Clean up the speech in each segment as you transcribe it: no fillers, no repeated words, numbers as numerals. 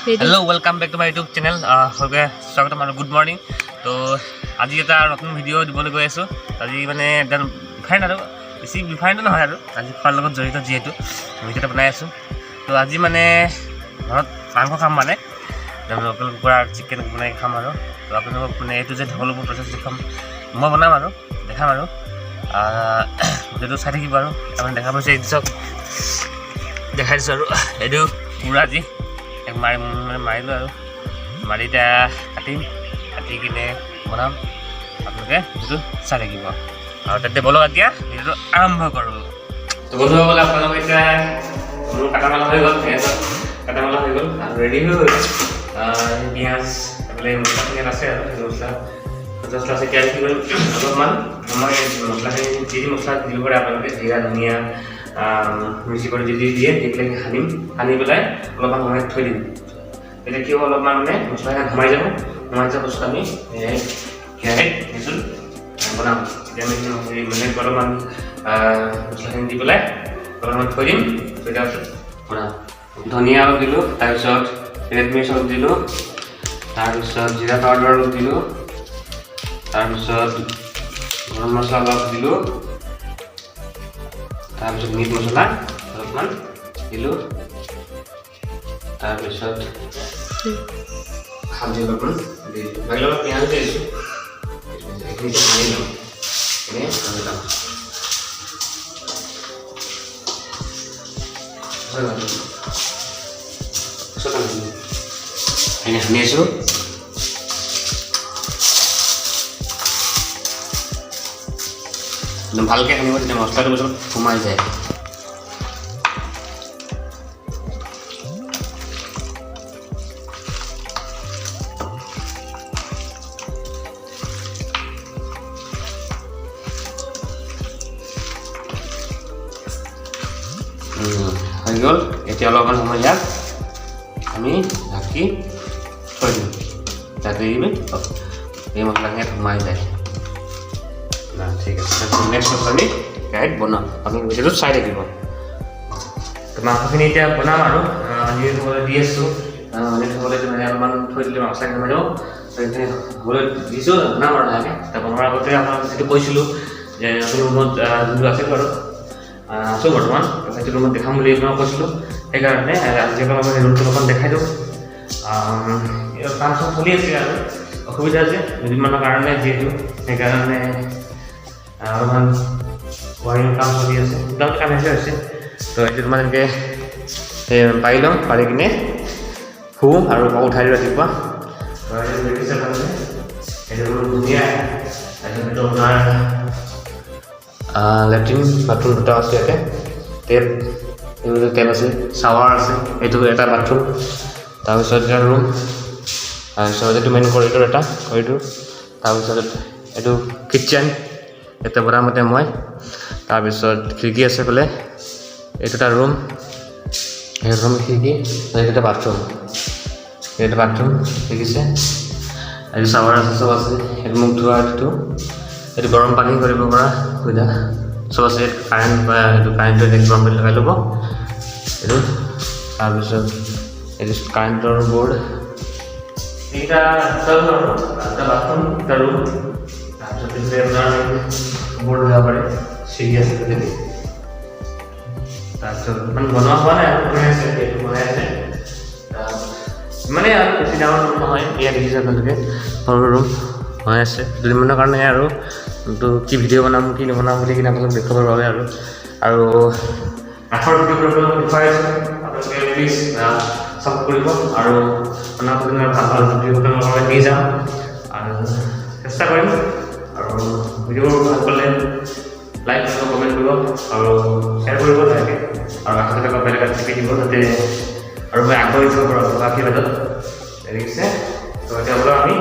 Hello welcome back to my YouTube channel सबके स्वागतम और गुड मॉर्निंग। तो आज এটা নতুন ভিডিও দিবলৈ গৈ আছো। আজি মানে একদম ৰিফাইন আৰু বেছি ৰিফাইন নহয় আৰু আজি খোৱাৰ লগত জড়িত যিহেতু ভিডিওটা বনাই আছো। তো আজি মানে ঘৰত মাংস খাম মানে লোকেল কুকুৰা চিকেন বনাই খাম আৰু তো আপোনালোকক মানে এইটো যে সকলোবোৰ প্ৰচেছ দেখাম মই বনাম আৰু দেখাম আৰু ভিডিওটো চাই থাকিব আৰু আপুনি দেখা পাইছে চব দেখাই দিছোঁ আৰু এইটো কুকুৰা আজি এক মাৰিলোঁ আৰু মাৰি এতিয়া কাটি কিনে বনাম আপোনালোকে ভিডিওটো চাই থাকিব আৰু তাতে বলক এতিয়া ভিডিওটো আৰম্ভ কৰোঁ। তো বন্ধুসকল আপোনালোকে এতিয়া মোৰ কাটামেলা হৈ গ'ল আৰু ৰেডি হৈ গ'ল পিঁয়াজ এইফালে মছলাখিনি আছে আৰু সেইটো মছলা আছে। এতিয়া কি কৰিম অলপমান মই মছলাখিনি যি মছলা দিব পাৰে আপোনালোকে জিৰা ধনিয়া মিক্সি কৰি যদি দিয়ে সেইবিলাক সানি পেলাই অলপমান সময় থৈ দিম। এতিয়া কি হ'ব অলপমান মানে মছলাখিনি সোমাই যাব বস্তু আমি কেৰাহীত সেইটো বনাম। এতিয়া আমি মানে অলপমান মছলাখিনি দি পেলাই অলপমান থৈ দিম। থৈ দিয়াৰ পিছত বনাম। ধনিয়া অলপ দিলোঁ, তাৰপিছত ৰেড মিৰ্চ অলপ দিলোঁ, তাৰপিছত জিৰা পাউডাৰ অলপ দিলোঁ, তাৰপিছত গৰম মছলা অলপ দিলোঁ, তাৰপিছত মিট মছলা অলপমান দিলোঁ, তাৰপিছত হালধি অলপমান দিলোঁ, বাকী অলপ পিঁয়াজ দিছোঁ। এইখিনি সানি লওঁ এনেই সানি লওঁ এনে সানি আছোঁ। ভালকৈ সানিব তেতিয়া মছলাটো পিছত সোমাই যায়। হৈ গ'ল। এতিয়া অলপমান সময় ইয়াক আমি ঢাকি থৈ দিম যাতে এই মছলাখিনি সোমাই যায়। ঠিক আছে, নেক্সট মছলা আমি কেৰাহীত বনাম। আপুনি ভিডিঅ'টো চাই থাকিব। তো মাংসখিনি এতিয়া বনাম আৰু পানী থ'বলৈ দি আছোঁ। পানী থ'বলৈ মানে অলপমান থৈ দিলে মছলাখিনি সোমাই যাব। সেইখিনি হ'বলৈ দিছোঁ বনাম আৰু লাহেকৈ। তাৰ বনোৱাৰ আগতে আপোনাক যিটো কৈছিলোঁ যে নতুন ৰুমত যোনটো আছিল বাৰু আছোঁ বৰ্তমান সেইটো ৰুমত দেখাম বুলি আপোনাক কৈছিলোঁ। সেইকাৰণে আজিকালি মই সেই ৰুমটো অলপমান দেখাই দিওঁ। কাম চাম চলি আছে আৰু অসুবিধা আছে দুদিনমানৰ কাৰণে যিহেতু সেইকাৰণে অলপমান ৱাৰিং কাম চলি আছে, দুটামান কাম হৈছে। তো এইটো মানে এনেকৈ পাৰি লওঁ, পাৰি কিনে শুওঁ আৰু উঠাই দিওঁ ৰাতিপুৱা। দেখিছে আপোনালোকে এইটো ধুনীয়া। তাৰপিছত এইটো আপোনাৰ লেট্ৰিন বাথৰুম দুটা আছে ইয়াতে, টেপ আছে, শ্বাৱাৰ আছে, এইটো এটা বাথৰুম। তাৰপিছত এটা ৰুম, তাৰপিছত এইটো মেইন কৰিডৰ এটা কৰিডৰ, তাৰপিছত এইটো কিটচেন ইয়াতে বনামতে মই, তাৰপিছত খিৰিকী আছে বোলে, এইটো এটা ৰুম, এই ৰুম খিৰিকী, এইটো এটা বাথৰুম, দেখিছে। এইটো শ্বাৱাৰ আছে, চব আছে। এইটো মুখ ধোৱা, এইটো গৰম পানী কৰিব পৰা সুবিধা চব আছে। কাৰেণ্ট বা এইটো কাৰেণ্টৰ গৰম পানী লগাই ল'ব এইটো। তাৰপিছত এইটো কাৰেণ্টৰ বৰ্ড, এইটা বাথৰুম, এটা ৰুম। তাৰপিছত আপোনাৰ বৰ্ড লগাব পাৰে, চিৰি আছে যদি। তাৰপিছত মানে বনোৱা হোৱা নাই আৰু বনাই আছে, সেইটো বনাই আছে মানে আৰু বেছি ডাঙৰ ৰুম নহয়। এয়া দেখিছে আপোনালোকে সৰু ৰুম বনাই আছে দুদিনমানৰ কাৰণে আৰু তো কি ভিডিঅ' বনাম কি নবনাম বুলি কিনে আপোনালোক দেখুৱাবৰ বাবে আৰু কাঠৰ ভিডিঅ' কৰিবলৈ দেখুৱাই আছোঁ। আপোনালোকে প্লিজ চাপৰ্ট কৰিব আৰু আপোনালোকে ভাল ভিডিঅ' বাবে দি যাম আৰু চেষ্টা কৰিম। আৰু ভিডিঅ'বোৰ ভাল পালে লাইক কৰিব, কমেণ্ট কৰিব আৰু শ্বেয়াৰ কৰিব লাগে আৰু কাষতে থকা বেল আইকন টিপি দিব যাতে আৰু মই আগবাঢ়ি যাব পাৰোঁ আশীৰ্বাদত। দেখিছে। তো এতিয়া বোলো আমি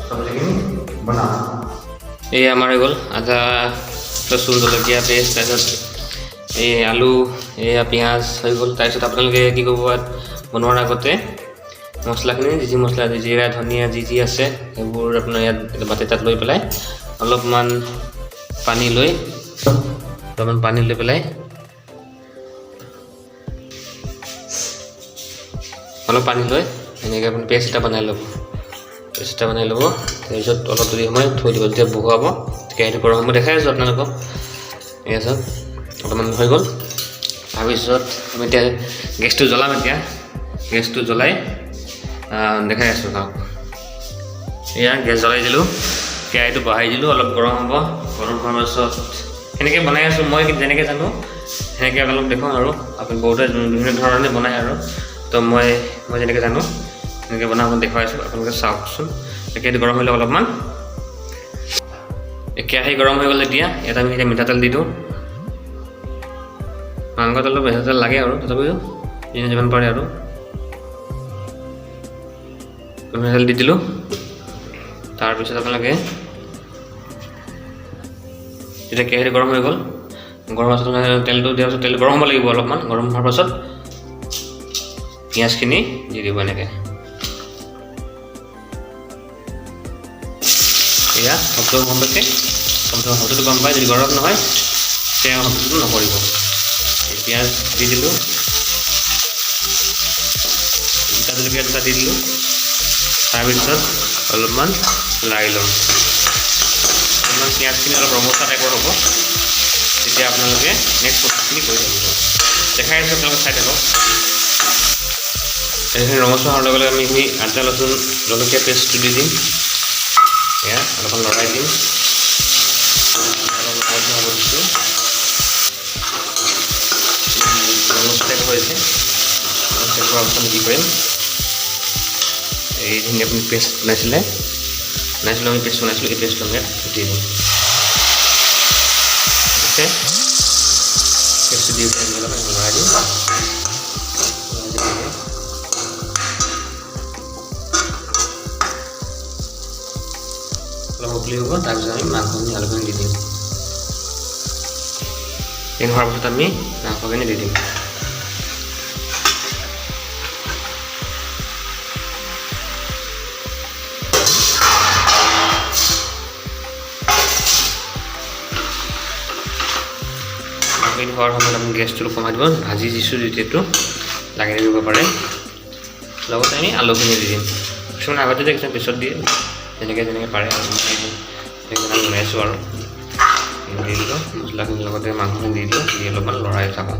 চব্জিখিনি বনাম। এই আমাৰ হৈ গ'ল আদা, ৰচুন, জলকীয়া পেষ্ট, তাৰপিছত এই আলু, এয়া পিঁয়াজ হৈ গ'ল। তাৰপিছত আপোনালোকে কি কৰিব বনোৱাৰ আগতে মছলাখিনি যি মছলা জিৰা ধনিয়া যি আছে সেইবোৰ আপোনাৰ ইয়াত বাতি এটাত লৈ পেলাই অলপমান পানী লৈ পেলাই অলপ পানী লৈ এনেকৈ আপুনি পেষ্ট এটা বনাই ল'ব তাৰপিছত অলপ দেৰি সময় থৈ দিব যেতিয়া বহুৱাব কেৰাহীটো গৰম হ'ব দেখাই আছোঁ আপোনালোকক এয়া চাওক অলপমান হৈ গ'ল তাৰপিছত আমি এতিয়া গেছটো জ্বলাম গেছটো জ্বলাই দেখাই আছোঁ চাওক এয়া গেছ জ্বলাই দিলোঁ কেৰাহীটো বহাই দিলোঁ অলপ গৰম হ'ব গৰম হোৱাৰ পাছত সেনেকৈ বনাই আছোঁ মই যেনেকৈ জানো সেনেকৈ অলপ দেখুৱাম আৰু আপুনি বহুতে বিভিন্ন ধৰণে বনায় আৰু তো মই যেনেকৈ জানো এনেকৈ বনাই দেখুৱাই আছোঁ আপোনালোকে চাওকচোন কেৰাহীটো গৰম হ'লে অলপমান কেৰাহী গৰম হৈ গ'ল এতিয়া ইয়াত আমি এতিয়া মিঠাতেল দি দিওঁ মাংসত অলপ মিঠাতেল লাগে আৰু তথাপিও যিমান পাৰে আৰু মিঠাতেল দি দিলোঁ তাৰপিছত আপোনালোকে যেতিয়া কেৰাহীটো গৰম হৈ গ'ল গৰম পাছত তেলটো দিয়াৰ পাছত তেল গৰম হ'ব লাগিব অলপমান গৰম হোৱাৰ পাছত পিঁয়াজখিনি দি দিব এনেকৈ এয়া শব্দ গম পাইছে শব্দটো গম পায় যদি গৰম নহয় তেতিয়া শব্দটো নকৰিব পিঁয়াজ দি দিলোঁ গোটা জলকীয়া দুটা দি দিলোঁ তাৰপিছত অলপমান লাৰি ল'ম অলপমান পিঁয়াজখিনি অলপ ৰঙচুৱা টাইপৰ হ'ব তেতিয়া আপোনালোকে নেক্সট প্ৰচেছখিনি কৰি থাকিব দেখাই আছোঁ আপোনালোকে চাই থাকক এইখিনি ৰঙচুৱা হোৱাৰ লগে লগে আমি এইখিনি আদা ৰচুন জলকীয়া পেষ্টটো দি দিম এয়া অলপমান লৰাই দিম অলপ ৰঙচুৱা হ'ব দিছোঁ ৰঙচুৱা টাইপ হৈছে ৰঙচুৱা কি কৰিম এইখিনি আপুনি পেষ্ট বনাইছিলোঁ আমি পেষ্ট বনাইছিলোঁ এই পেষ্টটো আমি দি দিম ঠিক আছে পেষ্টটো দি লৰাই দিম অলপ উকলি হ'ব তাৰপিছত আমি মাংসখিনি আলুখিনি দি দিম এই হোৱাৰ পাছত আমি মাংসখিনি দি দিম মাংসখিনি হোৱাৰ সময়ত আমি গেছটো কমাই দিব ভাজি দিছোঁ যেতিয়াটো লাগি দিব পাৰে লগতে আমি আলুখিনি দি দিম কিছুমান আগতে দিয়ে কিছুমান পিছত দিয়ে যেনেকৈ পাৰে আৰু সেইকাৰণে বনাইছোঁ আৰু দি দিলোঁ মছলাখিনিৰ লগতে মাংসখিনি দি দিলোঁ দি অলপমান লৰাই থাকোঁ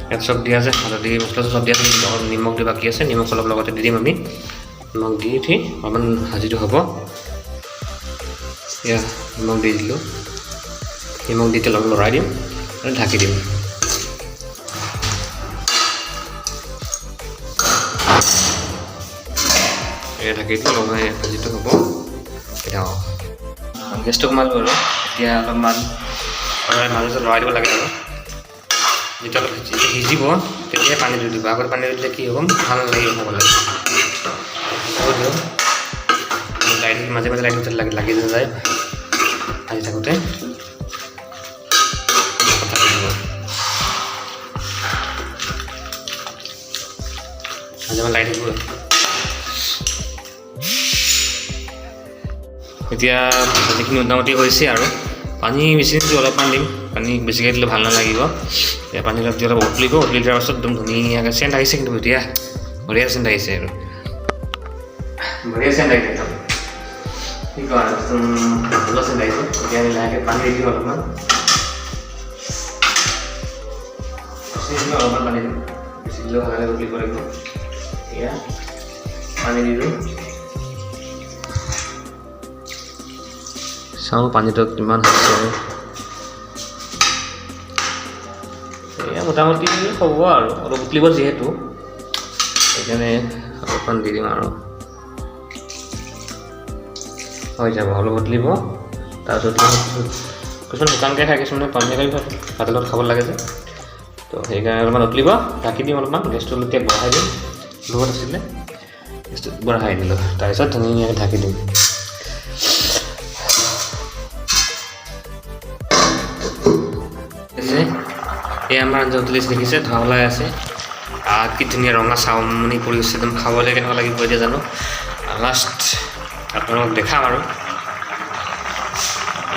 ইয়াত চব দিয়া আছে হালধি মছলা চব দিয়া আছে লগত নিমখ দি বাকী আছে নিমখ অলপ লগতে দি দিম আমি নিমখ দি উঠি অলপমান ভাজিটো হ'ব এয়া নিমখ দি দিলোঁ নিমখ দি অলপ লৰাই দিম আৰু ঢাকি দিম ঢাকি দিলোঁ অলপমান ভাজিটো হ'ব এতিয়া গেছটো কমালোঁ আৰু এতিয়া অলপমান মাজতে লৰাই দিব লাগে আৰু যেতিয়া অলপ সিজিব তেতিয়াহে পানী দি দিব আগত পানী দিলে কি হ'ব ভাল নালাগিব খাবলৈ দিয়ক লাইট মাজে মাজে লাইট লাগি যায় ভাজি থাকোঁতে মাজে মাজে লাইট থাকিব এতিয়া ভাজিখিনি মোটামুটি হৈছে আৰু পানী বেছি দিলোঁ অলপমান দিম পানী বেছিকৈ দিলে ভাল নালাগিব এতিয়া পানী অলপ দি অলপ উতলিব উতলি দিয়াৰ পাছত একদম ধুনীয়াকৈ চেণ্ট আহিছে কিন্তু এতিয়া বঢ়িয়া চেণ্ট আহিছে আৰু বঢ়িয়া চেণ্ট আহিছে একদম কি কোৱা ভাল চেণ্ট আহিছে এতিয়া আমি লাহেকৈ পানী দি দিওঁ অলপমান অলপমান পানী দিম বেছি দিলেও ভালকৈ উতলিব লাগিব এয়া পানী দি দিওঁ চাওঁ পানীটো কিমান হৈছে আৰু এয়া মোটামুটি হ'ব আৰু অলপ উতলিব যিহেতু সেইকাৰণে অলপমান দি দিম আৰু হৈ যাব অলপ উতলিব তাৰপিছত কিছুমান শুকানকৈ খায় কিছুমানে পানী খাই ভাতৰ লগত খাব লাগে যে তো সেইকাৰণে অলপমান উতলিব ঢাকি দিম অলপমান গেছটো এতিয়া বঢ়াই দিম লগত আছিলে গেছটো বঢ়াই দিলোঁ তাৰপিছত ধুনীয়াকৈ ঢাকি দিম এই আমাৰ আঞ্জা উতলিছে দেখিছে ধোঁৱা ওলাই আছে কি ধুনীয়া ৰঙা চাউমনি কৰি গৈছে একদম খাবলৈ কেনেকুৱা লাগিব এতিয়া জানো লাষ্ট আপোনালোকক দেখাম আৰু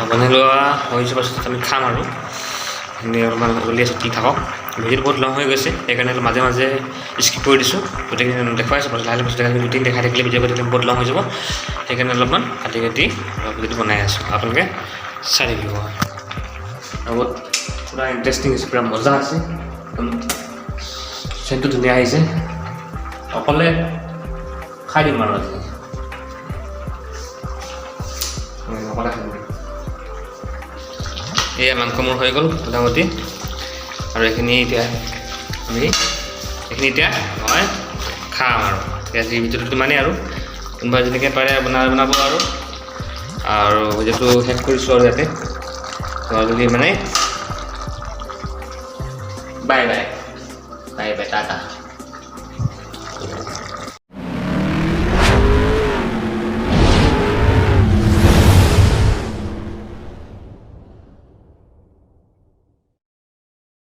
বনাই লোৱা হৈ যোৱাৰ পাছত আমি খাম আৰু এনেই অলপমান উলি আছোঁ ঠিক থাকক ভিডিঅ'টো বহুত লং হৈ গৈছে সেইকাৰণে মাজে মাজে স্কিপ কৰি দিছোঁ গোটেইখিনি দেখুৱাই আছোঁ লাহে লাহে গোটেইখিনি দেখাই থাকিলে ভিডিঅ' কৰি থাকিলে বহুত লং হৈ যাব সেইকাৰণে অলপমান কাটি ভিডিঅ'টো বনাই আছোঁ আপোনালোকে চাই থাকিব আৰু বহুত পুৰা ইণ্টাৰেষ্টিং হৈছে পুৰা মজা আছে চেণ্টটো ধুনীয়া আহিছে অকলে খাই দিম আৰু আজি অকলে খাই দিম এয়া মাংস মোৰ হৈ গ'ল মোটামুটি আৰু এইখিনি এতিয়া মই খাম আৰু আজি ভিডিঅ'টো ইমানেই আৰু কোনোবাই যেনেকৈ পাৰে বনাব আৰু ভিডিঅ'টো শেষ কৰিছোঁ আৰু ইয়াতে যদি মানে বাই বাই টাটা